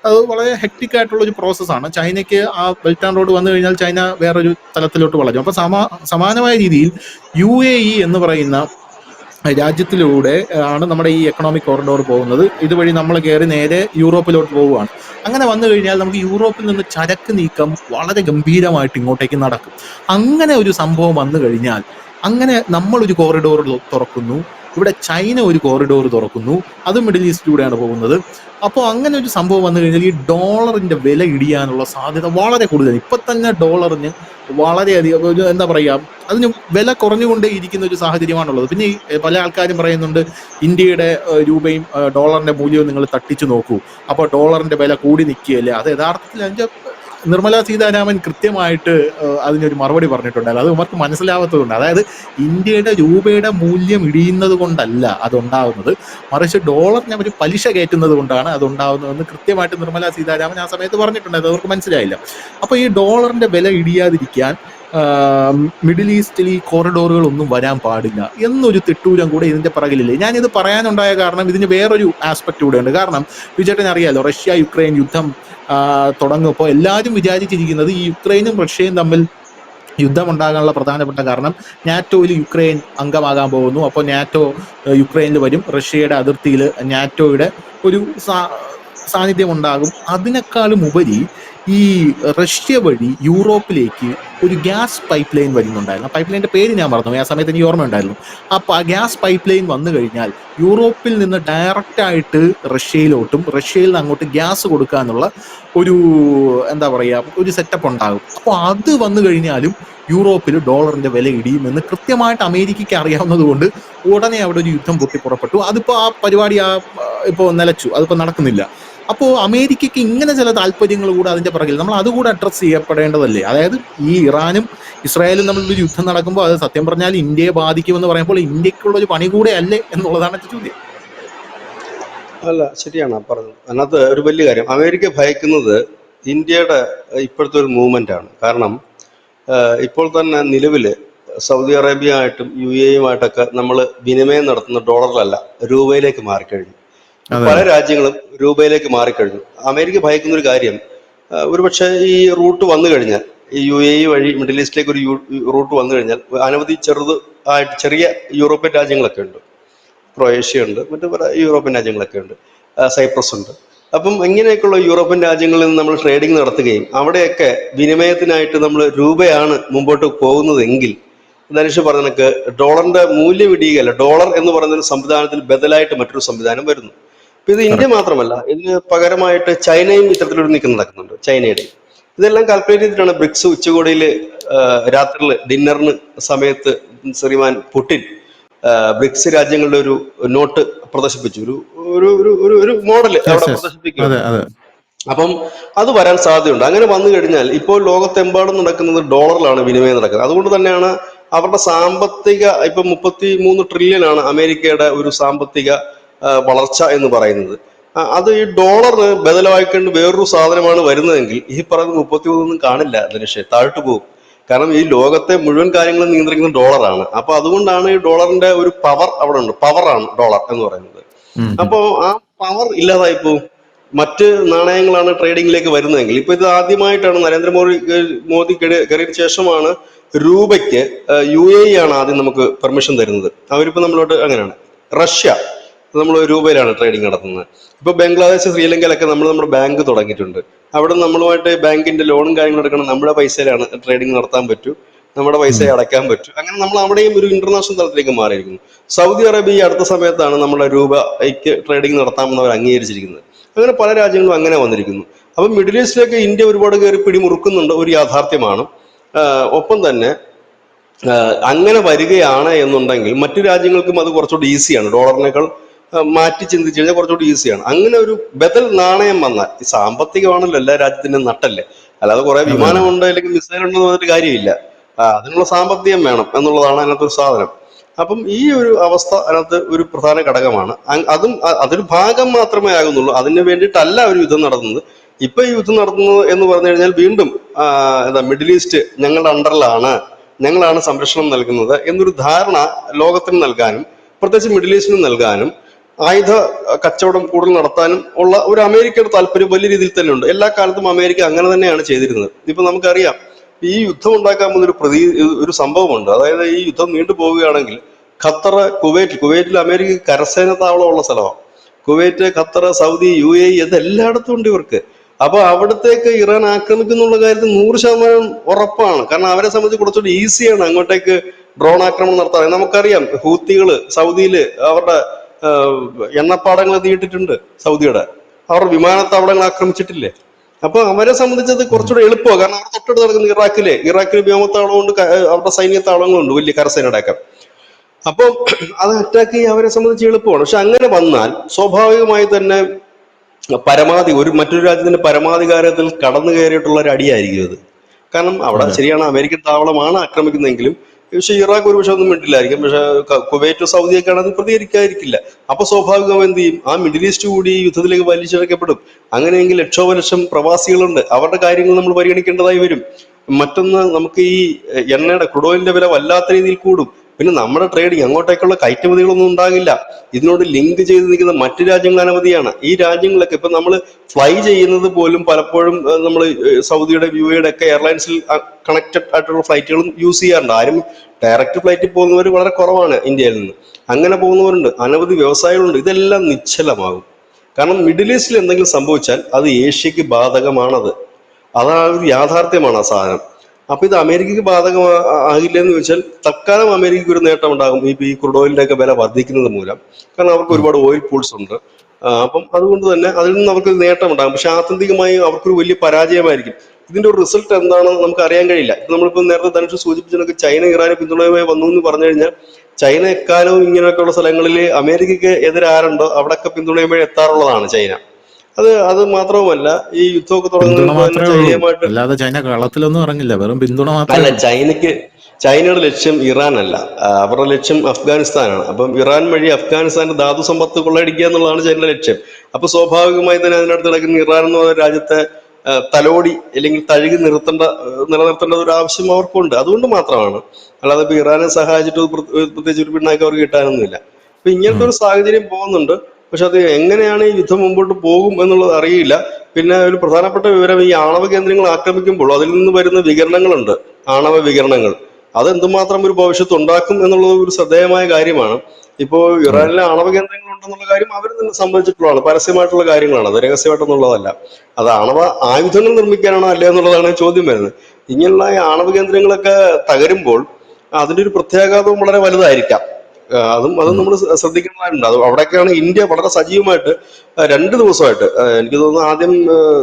അത് വളരെ ഹെക്ടിക് ആയിട്ടുള്ള ഒരു പ്രോസസ്സാണ്. ചൈനയ്ക്ക് ആ ബെൽറ്റ് ആൻഡ് റോഡ് വന്നു കഴിഞ്ഞാൽ ചൈന വേറൊരു തലത്തിലോട്ട് വളരും. അപ്പൊ സമാനമായ രീതിയിൽ UAE എന്ന് പറയുന്ന രാജ്യത്തിലൂടെ ആണ് നമ്മുടെ ഈ എക്കണോമിക് കോറിഡോർ പോകുന്നത്. ഇതുവഴി നമ്മൾ കയറി നേരെ യൂറോപ്പിലോട്ട് പോവുകയാണ്. അങ്ങനെ വന്നു കഴിഞ്ഞാൽ നമുക്ക് യൂറോപ്പിൽ നിന്ന് ചരക്ക് നീക്കം വളരെ ഗംഭീരമായിട്ട് ഇങ്ങോട്ടേക്ക് നടക്കും. അങ്ങനെ ഒരു സംഭവം വന്നു കഴിഞ്ഞാൽ, അങ്ങനെ നമ്മളൊരു കോറിഡോർ തുറക്കുന്നു, ഇവിടെ ചൈന ഒരു കോറിഡോർ തുറക്കുന്നു, അത് മിഡിൽ ഈസ്റ്റിലൂടെയാണ് പോകുന്നത്. അപ്പോൾ അങ്ങനെ ഒരു സംഭവം വന്നു കഴിഞ്ഞാൽ ഈ ഡോളറിന്റെ വില ഇടിയാനുള്ള സാധ്യത വളരെ കൂടുതലാണ്. ഇപ്പൊ തന്നെ ഡോളറിന് വളരെയധികം എന്താ പറയുക, അതിന് വില കുറഞ്ഞുകൊണ്ടേ ഇരിക്കുന്ന ഒരു സാഹചര്യമാണുള്ളത്. പിന്നെ പല ആൾക്കാരും പറയുന്നുണ്ട്, ഇന്ത്യയുടെ രൂപയും ഡോളറിന്റെ മൂല്യവും നിങ്ങൾ തട്ടിച്ചു നോക്കൂ, അപ്പോൾ ഡോളറിന്റെ വില കൂടി നിൽക്കുകയല്ലേ. അത് യഥാർത്ഥത്തിൽ അതിന്റെ നിർമ്മല സീതാരാമൻ കൃത്യമായിട്ട് അതിനൊരു മറുപടി പറഞ്ഞിട്ടുണ്ടായിരുന്നു. അത് അവർക്ക് മനസ്സിലാവാത്തതുകൊണ്ട്, അതായത് ഇന്ത്യയുടെ രൂപയുടെ മൂല്യം ഇടിയുന്നത് കൊണ്ടല്ല അതുണ്ടാവുന്നത്, മറിച്ച് ഡോളറിനെ അവർ പലിശ കയറ്റുന്നത് കൊണ്ടാണ് അതുണ്ടാവുന്നതെന്ന് കൃത്യമായിട്ട് നിർമ്മല സീതാരാമൻ ആ സമയത്ത് പറഞ്ഞിട്ടുണ്ടായിരുന്നു. അവർക്ക് മനസ്സിലായില്ല. അപ്പോൾ ഈ ഡോളറിന്റെ വില ഇടിയാതിരിക്കാൻ മിഡിൽ ഈസ്റ്റിൽ ഈ കോറിഡോറുകളൊന്നും വരാൻ പാടില്ല എന്നൊരു തെട്ടൂരം കൂടെ ഇതിന്റെ പിറകിലില്ലേ. ഞാനിത് പറയാനുണ്ടായ കാരണം ഇതിന് വേറൊരു ആസ്പെക്ട് കൂടെ ഉണ്ട്. കാരണം വിജയേട്ടൻ അറിയാലോ, റഷ്യ യുക്രൈൻ യുദ്ധം തുടങ്ങുമ്പോൾ എല്ലാവരും വിചാരിച്ചിരിക്കുന്നത് ഈ യുക്രൈനും റഷ്യയും തമ്മിൽ യുദ്ധം ഉണ്ടാകാനുള്ള പ്രധാനപ്പെട്ട കാരണം നാറ്റോയിൽ യുക്രൈൻ അംഗമാകാൻ പോകുന്നു. അപ്പോൾ നാറ്റോ യുക്രൈനിൽ വരും, റഷ്യയുടെ അതിർത്തിയിൽ നാറ്റോയുടെ ഒരു സാന്നിധ്യം ഉണ്ടാകും. അതിനേക്കാളും ഉപരി ഈ റഷ്യ വഴി യൂറോപ്പിലേക്ക് ഒരു ഗ്യാസ് പൈപ്പ് ലൈൻ വരുന്നുണ്ടായിരുന്നു. ആ പൈപ്പ് ലൈൻ്റെ പേര് ഞാൻ മറന്നു, ആ സമയത്ത് എനിക്ക് ഓർമ്മയുണ്ടായിരുന്നു. അപ്പോൾ ആ ഗ്യാസ് പൈപ്പ് ലൈൻ വന്നു കഴിഞ്ഞാൽ യൂറോപ്പിൽ നിന്ന് ഡയറക്റ്റായിട്ട് റഷ്യയിലോട്ടും റഷ്യയിൽ നിന്ന് അങ്ങോട്ട് ഗ്യാസ് കൊടുക്കുക എന്നുള്ള ഒരു എന്താ പറയുക, ഒരു സെറ്റപ്പ് ഉണ്ടാകും. അപ്പോൾ അത് വന്നു കഴിഞ്ഞാലും യൂറോപ്പിൽ ഡോളറിന്റെ വില ഇടിയുമെന്ന് കൃത്യമായിട്ട് അമേരിക്കയ്ക്ക് അറിയാവുന്നത് കൊണ്ട് ഉടനെ അവിടെ ഒരു യുദ്ധം പൊട്ടിപ്പുറപ്പെട്ടു. അതിപ്പോൾ ആ പരിപാടി ഇപ്പോൾ നിലച്ചു, അതിപ്പോൾ നടക്കുന്നില്ല. അപ്പോൾ അമേരിക്കയ്ക്ക് ഇങ്ങനെ ചില താല്പര്യങ്ങൾ കൂടെ അതിന്റെ പിറകിൽ നമ്മൾ അതുകൂടെ അഡ്രസ്സ് ചെയ്യപ്പെടേണ്ടതല്ലേ. അതായത് ഈ ഇറാനും ഇസ്രായേലും തമ്മിലൊരു യുദ്ധം നടക്കുമ്പോൾ അത് സത്യം പറഞ്ഞാൽ ഇന്ത്യയെ ബാധിക്കുമെന്ന് പറയുമ്പോൾ ഇന്ത്യക്കുള്ള ഒരു പണി കൂടെ അല്ലേ എന്നുള്ളതാണ് എന്റെ ചോദ്യം. അല്ല, ശരിയാണ് പറഞ്ഞത്. അതിനകത്ത് ഒരു വലിയ കാര്യം, അമേരിക്ക ഭയക്കുന്നത് ഇന്ത്യയുടെ ഇപ്പോഴത്തെ ഒരു മൂവ്മെന്റ് ആണ്. കാരണം ഇപ്പോൾ തന്നെ നിലവിൽ സൗദി അറേബ്യ ആയിട്ടും UAE-യുമായിട്ടൊക്കെ നമ്മൾ വിനിമയം നടത്തുന്ന ഡോളറിലല്ല, രൂപയിലേക്ക് മാറിക്കഴിഞ്ഞു. പല രാജ്യങ്ങളും രൂപയിലേക്ക് മാറിക്കഴിഞ്ഞു. അമേരിക്ക ഭയക്കുന്ന ഒരു കാര്യം, ഒരുപക്ഷെ ഈ റൂട്ട് വന്നു കഴിഞ്ഞാൽ, ഈ UAE വഴി മിഡിൽ ഈസ്റ്റിലേക്ക് ഒരു റൂട്ട് വന്നു കഴിഞ്ഞാൽ അനവധി ചെറിയ യൂറോപ്യൻ രാജ്യങ്ങളൊക്കെ ഉണ്ട്, ക്രൊയേഷ്യ ഉണ്ട്, മറ്റു പല യൂറോപ്യൻ രാജ്യങ്ങളൊക്കെ ഉണ്ട്, സൈപ്രസ് ഉണ്ട്. അപ്പം ഇങ്ങനെയൊക്കെയുള്ള യൂറോപ്യൻ രാജ്യങ്ങളിൽ നിന്ന് നമ്മൾ ട്രേഡിംഗ് നടത്തുകയും അവിടെയൊക്കെ വിനിമയത്തിനായിട്ട് നമ്മൾ രൂപയാണ് മുമ്പോട്ട് പോകുന്നതെങ്കിൽ, ധനുഷ് പറഞ്ഞ ഡോളറിന്റെ മൂല്യം ഇടിയുകയല്ല, ഡോളർ എന്ന് പറയുന്ന ഒരു സംവിധാനത്തിൽ ബദലായിട്ട് മറ്റൊരു സംവിധാനം വരുന്നു. അപ്പൊ ഇത് ഇന്ത്യ മാത്രമല്ല, ഇതിന് പകരമായിട്ട് ചൈനയും ഇത്തരത്തിലൊരു നീക്കം നടക്കുന്നുണ്ട്, ചൈനയുടെ. ഇതെല്ലാം കാൽക്കുലേറ്റ് ചെയ്തിട്ടാണ് ബ്രിക്സ് ഉച്ചകോടിയിൽ രാത്രിയിൽ ഡിന്നറിന് സമയത്ത് ശ്രീമാൻ പുടിൻ ബ്രിക്സ് രാജ്യങ്ങളുടെ ഒരു നോട്ട് പ്രദർശിപ്പിച്ചു, ഒരു മോഡൽ അവിടെ പ്രദർശിപ്പിക്കുക. അപ്പം അത് വരാൻ സാധ്യതയുണ്ട്. അങ്ങനെ വന്നു കഴിഞ്ഞാൽ ഇപ്പോൾ ലോകത്തെമ്പാടും നടക്കുന്നത് ഡോളറിലാണ് വിനിമയം നടക്കുന്നത്. അതുകൊണ്ട് തന്നെയാണ് അവരുടെ സാമ്പത്തിക ഇപ്പൊ 33 ട്രില്യൺ ആണ് അമേരിക്കയുടെ ഒരു സാമ്പത്തിക വളർച്ച എന്ന് പറയുന്നത്. അത് ഈ ഡോളറിന് ബദലായിക്കൊണ്ട് വേറൊരു സാധനമാണ് വരുന്നതെങ്കിൽ ഈ പറയുന്ന 33 കാണില്ല ധനുഷ്, താഴ്ത്തു പോകും. കാരണം ഈ ലോകത്തെ മുഴുവൻ കാര്യങ്ങളും നിയന്ത്രിക്കുന്നത് ഡോളറാണ്. അപ്പൊ അതുകൊണ്ടാണ് ഈ ഡോളറിന്റെ ഒരു പവർ അവിടെ ഉണ്ട്. പവറാണ് ഡോളർ എന്ന് പറയുന്നത്. അപ്പോ ആ പവർ ഇല്ലാതായി പോകും. മറ്റ് നാണയങ്ങളാണ് ട്രേഡിങ്ങിലേക്ക് വരുന്നതെങ്കിൽ, ഇപ്പൊ ഇത് ആദ്യമായിട്ടാണ് മോദി കയറിയ ശേഷമാണ് രൂപയ്ക്ക് UAE ആണ് ആദ്യം നമുക്ക് പെർമിഷൻ തരുന്നത്. അവരിപ്പോ നമ്മളോട്ട് അങ്ങനെയാണ്. റഷ്യ നമ്മൾ രൂപയിലാണ് ട്രേഡിങ് നടത്തുന്നത്. ഇപ്പൊ ബംഗ്ലാദേശ്, ശ്രീലങ്കയിലൊക്കെ നമ്മുടെ ബാങ്ക് തുടങ്ങിയിട്ടുണ്ട്. അവിടെ നമ്മളുമായിട്ട് ബാങ്കിന്റെ ലോണും കാര്യങ്ങളും എടുക്കണം. നമ്മുടെ പൈസയിലാണ് ട്രേഡിങ് നടത്താൻ പറ്റൂ, നമ്മുടെ പൈസ അടയ്ക്കാൻ പറ്റും. അങ്ങനെ നമ്മൾ അവിടെയും ഒരു ഇന്റർനാഷണൽ തലത്തിലേക്ക് മാറിയിരിക്കുന്നു. സൗദി അറേബ്യ ഈ അടുത്ത സമയത്താണ് നമ്മുടെ രൂപയ്ക്ക് ട്രേഡിംഗ് നടത്താമെന്ന് അവർ അംഗീകരിച്ചിരിക്കുന്നത്. അങ്ങനെ പല രാജ്യങ്ങളും അങ്ങനെ വന്നിരിക്കുന്നു. അപ്പൊ മിഡിൽ ഈസ്റ്റിലേക്ക് ഇന്ത്യ ഒരുപാട് കയറി പിടിമുറുക്കുന്നുണ്ട്, ഒരു യാഥാർത്ഥ്യമാണ്. ഒപ്പം തന്നെ അങ്ങനെ വരികയാണ് എന്നുണ്ടെങ്കിൽ മറ്റു രാജ്യങ്ങൾക്കും അത് കുറച്ചുകൂടി ഈസിയാണ്. ഡോളറിനേക്കാൾ മാറ്റി ചിന്തിച്ചു കഴിഞ്ഞാൽ കുറച്ചുകൂടി ഈസിയാണ്. അങ്ങനെ ഒരു ബദൽ നാണയം വന്നാൽ, ഈ സാമ്പത്തികമാണല്ലോ എല്ലാ രാജ്യത്തിനും നട്ടല്ലേ, അല്ലാതെ കുറെ വിമാനമുണ്ട് അല്ലെങ്കിൽ മിസൈൽ ഉണ്ടെന്ന് പറഞ്ഞിട്ട് കാര്യമില്ല. അതിനുള്ള സാമ്പത്തികം വേണം എന്നുള്ളതാണ് അതിനകത്തൊരു സാധനം. അപ്പം ഈ ഒരു അവസ്ഥ അതിനകത്ത് ഒരു പ്രധാന ഘടകമാണ്. അതൊരു ഭാഗം മാത്രമേ ആകുന്നുള്ളൂ. അതിന് വേണ്ടിയിട്ടല്ല ഒരു യുദ്ധം നടത്തുന്നത്. ഇപ്പൊ ഈ യുദ്ധം നടത്തുന്നത് എന്ന് പറഞ്ഞു കഴിഞ്ഞാൽ വീണ്ടും മിഡിൽ ഈസ്റ്റ് ഞങ്ങളുടെ അണ്ടറിലാണ്, ഞങ്ങളാണ് സംരക്ഷണം നൽകുന്നത് എന്നൊരു ധാരണ ലോകത്തിന് നൽകാനും പ്രത്യേകിച്ച് മിഡിൽ ഈസ്റ്റിന് നൽകാനും ആയുധ കച്ചവടം കൂടുതൽ നടത്താനും ഉള്ള ഒരു അമേരിക്കയുടെ താല്പര്യം വലിയ രീതിയിൽ തന്നെ ഉണ്ട്. എല്ലാ കാലത്തും അമേരിക്ക അങ്ങനെ തന്നെയാണ് ചെയ്തിരുന്നത്. ഇപ്പൊ നമുക്കറിയാം, ഈ യുദ്ധം ഉണ്ടാക്കാൻ പോകുന്ന ഒരു സംഭവമുണ്ട്. അതായത് ഈ യുദ്ധം നീണ്ടു പോവുകയാണെങ്കിൽ ഖത്തർ, കുവൈറ്റിൽ അമേരിക്ക കരസേന താവളമുള്ള സ്ഥലമാണ്. കുവൈറ്റ്, ഖത്തർ, സൗദി, UAE ഇത് എല്ലായിടത്തും ഉണ്ട് ഇവർക്ക്. അപ്പൊ അവിടത്തേക്ക് ഇറാൻ ആക്രമിക്കുന്നുള്ള കാര്യത്തിൽ 100% ഉറപ്പാണ്. കാരണം അവരെ സംബന്ധിച്ച് കുറച്ചുകൂടി ഈസിയാണ് അങ്ങോട്ടേക്ക് ഡ്രോൺ ആക്രമണം നടത്താൻ. നമുക്കറിയാം, ഹൂത്തികള് സൗദിയില് അവരുടെ എണ്ണപ്പാടങ്ങൾ തീയിട്ടിട്ടുണ്ട്. സൗദിയുടെ അവരുടെ വിമാനത്താവളങ്ങൾ ആക്രമിച്ചിട്ടില്ലേ? അപ്പൊ അവരെ സംബന്ധിച്ചത് കുറച്ചുകൂടെ എളുപ്പമാണ്. കാരണം അവർ തൊട്ടടുത്ത് നടക്കുന്ന ഇറാഖിൽ വ്യോമത്താവളമുണ്ട്, അവരുടെ സൈനിക താവളങ്ങളുണ്ട്, വലിയ കരസേനയുടെ ഒക്കെ. അപ്പൊ അത് അറ്റാക്ക് ചെയ്യാൻ അവരെ സംബന്ധിച്ച് എളുപ്പമാണ്. പക്ഷെ അങ്ങനെ വന്നാൽ സ്വാഭാവികമായി തന്നെ മറ്റൊരു രാജ്യത്തിന്റെ പരമാധികാരത്തിൽ കടന്നു കയറിയിട്ടുള്ള ഒരു അടിയായിരിക്കും അത്. കാരണം അവിടെ ശരിയാണ് അമേരിക്കൻ താവളമാണ് ആക്രമിക്കുന്നതെങ്കിലും, പക്ഷെ ഇറാഖ് ഒരു പക്ഷെ ഒന്നും മിണ്ടില്ലായിരിക്കും. പക്ഷെ കുവൈറ്റ്, സൗദിയൊക്കെ ആണെങ്കിൽ പ്രതികരിക്കാതിരിക്കില്ല. അപ്പൊ സ്വാഭാവികം എന്ത് ചെയ്യും, ആ മിഡിൽ ഈസ്റ്റ് കൂടി യുദ്ധത്തിലേക്ക് വലിച്ചിഴക്കപ്പെടും. അങ്ങനെയെങ്കിൽ ലക്ഷോപലക്ഷം പ്രവാസികളുണ്ട്, അവരുടെ കാര്യങ്ങൾ നമ്മൾ പരിഗണിക്കേണ്ടതായി വരും. മറ്റൊന്ന്, നമുക്ക് ഈ എണ്ണയുടെ ക്രൂഡ് ഓയിലിന്റെ വില വല്ലാത്ത രീതിയിൽ കൂടും. പിന്നെ നമ്മുടെ ട്രേഡിങ്, അങ്ങോട്ടേക്കുള്ള കയറ്റുമതികളൊന്നും ഉണ്ടാകില്ല. ഇതിനോട് ലിങ്ക് ചെയ്ത് നിൽക്കുന്ന മറ്റു രാജ്യങ്ങൾ അനവധിയാണ്. ഈ രാജ്യങ്ങളൊക്കെ ഇപ്പൊ നമ്മൾ ഫ്ലൈ ചെയ്യുന്നത് പോലും പലപ്പോഴും നമ്മൾ സൗദിയുടെ, UAE ഒക്കെ എയർലൈൻസിൽ കണക്റ്റഡ് ആയിട്ടുള്ള ഫ്ലൈറ്റുകളും യൂസ് ചെയ്യാറുണ്ട്. ആരും ഡയറക്റ്റ് ഫ്ലൈറ്റിൽ പോകുന്നവർ വളരെ കുറവാണ് ഇന്ത്യയിൽ നിന്ന്. അങ്ങനെ പോകുന്നവരുണ്ട്, അനവധി വ്യവസായികളുണ്ട്. ഇതെല്ലാം നിശ്ചലമാകും. കാരണം മിഡിൽ ഈസ്റ്റിൽ എന്തെങ്കിലും സംഭവിച്ചാൽ അത് ഏഷ്യക്ക് ബാധകമാണത്. അതാ ഒരു യാഥാർത്ഥ്യമാണ് ആ സാധനം. അപ്പൊ ഇത് അമേരിക്കക്ക് ആകില്ലെന്ന് ചോദിച്ചാൽ, തൽക്കാലം അമേരിക്കക്ക് ഒരു നേട്ടം ഉണ്ടാകും ഈ ക്രൂഡ് ഓയിലിന്റെ ഒക്കെ വില വർദ്ധിക്കുന്നത് മൂലം. കാരണം അവർക്ക് ഒരുപാട് ഓയിൽ പൂൾസ് ഉണ്ട്. അപ്പം അതുകൊണ്ട് തന്നെ അതിൽ നിന്ന് അവർക്ക് നേട്ടം ഉണ്ടാകും. പക്ഷെ ആത്യന്തികമായി അവർക്കൊരു വലിയ പരാജയമായിരിക്കും. ഇതിന്റെ ഒരു റിസൾട്ട് എന്താണെന്ന് നമുക്ക് അറിയാൻ കഴിയില്ല. നമ്മളിപ്പോൾ നേരത്തെ ധനുഷ് സൂചിപ്പിച്ചതൊക്കെ ചൈന ഇറാനെ പിന്തുണയുമായി വന്നു എന്ന് പറഞ്ഞു കഴിഞ്ഞാൽ, ചൈന എക്കാലവും ഇങ്ങനെയൊക്കെയുള്ള സ്ഥലങ്ങളിൽ അമേരിക്കയ്ക്ക് എതിരാരുണ്ടോ അവിടെയൊക്കെ പിന്തുണയുമായി എത്താറുള്ളതാണ് ചൈന. അത് മാത്രവുമല്ല, ഈ യുദ്ധമൊക്കെ തുടങ്ങുന്നത് ചൈനയുമായിട്ട്, അല്ലാതെ ചൈന കളത്തിലൊന്നും ഇറങ്ങില്ല, വെറും പിന്തുണ അല്ല. ചൈനയുടെ ലക്ഷ്യം ഇറാൻ അല്ല, അവരുടെ ലക്ഷ്യം അഫ്ഗാനിസ്ഥാനാണ്. അപ്പം ഇറാൻ വഴി അഫ്ഗാനിസ്ഥാന്റെ ധാതു സമ്പത്ത് കൊള്ളയടിക്കുക എന്നുള്ളതാണ് ചൈനയുടെ ലക്ഷ്യം. അപ്പൊ സ്വാഭാവികമായി തന്നെ അതിനടുത്ത് കിടക്കുന്ന ഇറാൻ എന്ന് പറയുന്ന രാജ്യത്തെ തലോടി അല്ലെങ്കിൽ തഴുകി നിലനിർത്തേണ്ട ഒരു ആവശ്യം അവർക്കുണ്ട്. അതുകൊണ്ട് മാത്രമാണ്. അല്ലാതെ ഇപ്പൊ ഇറാനെ സഹായിച്ചിട്ട് പ്രത്യേകിച്ച് ഒരു പിണ്ണാക്കി അവർക്ക് കിട്ടാനൊന്നുമില്ല. അപ്പൊ ഇങ്ങനത്തെ ഒരു സാഹചര്യം പോകുന്നുണ്ട്. പക്ഷെ അത് എങ്ങനെയാണ് ഈ യുദ്ധം മുമ്പോട്ട് പോകും എന്നുള്ളത് അറിയില്ല. പിന്നെ ഒരു പ്രധാനപ്പെട്ട വിവരം, ഈ ആണവ കേന്ദ്രങ്ങൾ ആക്രമിക്കുമ്പോൾ അതിൽ നിന്ന് വരുന്ന വികിരണങ്ങളുണ്ട്, ആണവ വികിരണങ്ങൾ. അത് എന്തുമാത്രം ഒരു ഭവിഷ്യത്ത് ഉണ്ടാക്കും എന്നുള്ളത് ഒരു ശ്രദ്ധേയമായ കാര്യമാണ്. ഇപ്പോ ഇറാനിലെ ആണവ കേന്ദ്രങ്ങൾ ഉണ്ടെന്നുള്ള കാര്യം അവർ തന്നെ സമ്മതിച്ചിട്ടുള്ളതാണ്, പരസ്യമായിട്ടുള്ള കാര്യങ്ങളാണ്, അത് രഹസ്യമായിട്ടൊന്നുള്ളതല്ല. അത് ആണവ ആയുധങ്ങൾ നിർമ്മിക്കാനാണോ അല്ലേ എന്നുള്ളതാണ് ചോദ്യം വരുന്നത്. ഇങ്ങനെയുള്ള ആണവ കേന്ദ്രങ്ങളൊക്കെ തകരുമ്പോൾ അതിന്റെ ഒരു പ്രത്യാഘാതവും വളരെ വലുതായിരിക്കാം. അതും നമ്മൾ ശ്രദ്ധിക്കേണ്ടതായിട്ടുണ്ട്. അത് അവിടെയൊക്കെയാണ് ഇന്ത്യ വളരെ സജീവമായിട്ട് 2 ദിവസമായിട്ട്, എനിക്ക് തോന്നുന്നു ആദ്യം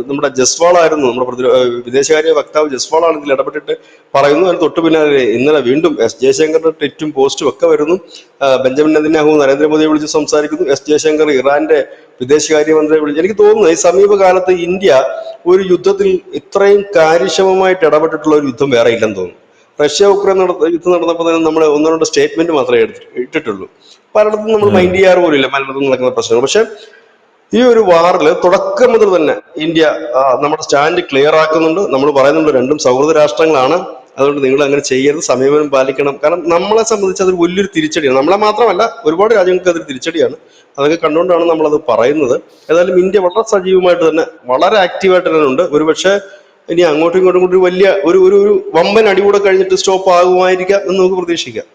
നമ്മുടെ ജസ്വാൾ ആയിരുന്നു, നമ്മുടെ വിദേശകാര്യ വക്താവ് ജസ്വാളാണ് ഇതിൽ ഇടപെട്ടിട്ട് പറയുന്നു. അതിന് തൊട്ടു പിന്നാലെ ഇന്നലെ വീണ്ടും ജയശങ്കറിന്റെ ട്വീറ്റും പോസ്റ്റും ഒക്കെ വരുന്നു. ബെഞ്ചമിൻ നെതന്യാഹു നരേന്ദ്രമോദിയെ വിളിച്ച് സംസാരിക്കുന്നു. ജയശങ്കർ ഇറാന്റെ വിദേശകാര്യമന്ത്രിയെ വിളിച്ചു. എനിക്ക് തോന്നുന്നു ഈ സമീപകാലത്ത് ഇന്ത്യ ഒരു യുദ്ധത്തിൽ ഇത്രയും കാര്യക്ഷമമായിട്ട് ഇടപെട്ടിട്ടുള്ള ഒരു യുദ്ധം വേറെ ഇല്ലെന്ന് തോന്നുന്നു. റഷ്യ ഉക്രൈൻ യുദ്ധം നടന്നപ്പോൾ തന്നെ നമ്മൾ ഒന്നോ രണ്ടോ സ്റ്റേറ്റ്മെന്റ് മാത്രമേ ഇട്ടിട്ടുള്ളൂ. പലയിടത്തും നമ്മൾ മൈൻഡ് ചെയ്യാറ് പോലില്ല പലയിടത്തും നടക്കുന്ന പ്രശ്നങ്ങൾ. പക്ഷെ ഈ ഒരു വാറിൽ തുടക്കം മുതൽ തന്നെ ഇന്ത്യ നമ്മുടെ സ്റ്റാൻഡ് ക്ലിയർ ആക്കുന്നുണ്ട്. നമ്മൾ പറയുന്നുണ്ട് രണ്ടും സൗഹൃദ രാഷ്ട്രങ്ങളാണ്, അതുകൊണ്ട് നിങ്ങൾ അങ്ങനെ ചെയ്യരുത്, സമീപനം പാലിക്കണം. കാരണം നമ്മളെ സംബന്ധിച്ച് അതൊരു വലിയൊരു തിരിച്ചടിയാണ്. നമ്മളെ മാത്രമല്ല ഒരുപാട് രാജ്യങ്ങൾക്ക് അതൊരു തിരിച്ചടിയാണ്. അതൊക്കെ കണ്ടുകൊണ്ടാണ് നമ്മളത് പറയുന്നത്. ഏതായാലും ഇന്ത്യ വളരെ സജീവമായിട്ട് തന്നെ വളരെ ആക്റ്റീവായിട്ട് തന്നെ ഉണ്ട്. ഒരുപക്ഷെ ഇനി അങ്ങോട്ടും ഇങ്ങോട്ടും കൂടി വലിയ ഒരു വമ്പൻ അടി കൂടെ കഴിഞ്ഞിട്ട് സ്റ്റോപ്പ് ആകുമായിരിക്കാം എന്ന് നമുക്ക് പ്രതീക്ഷിക്കാം.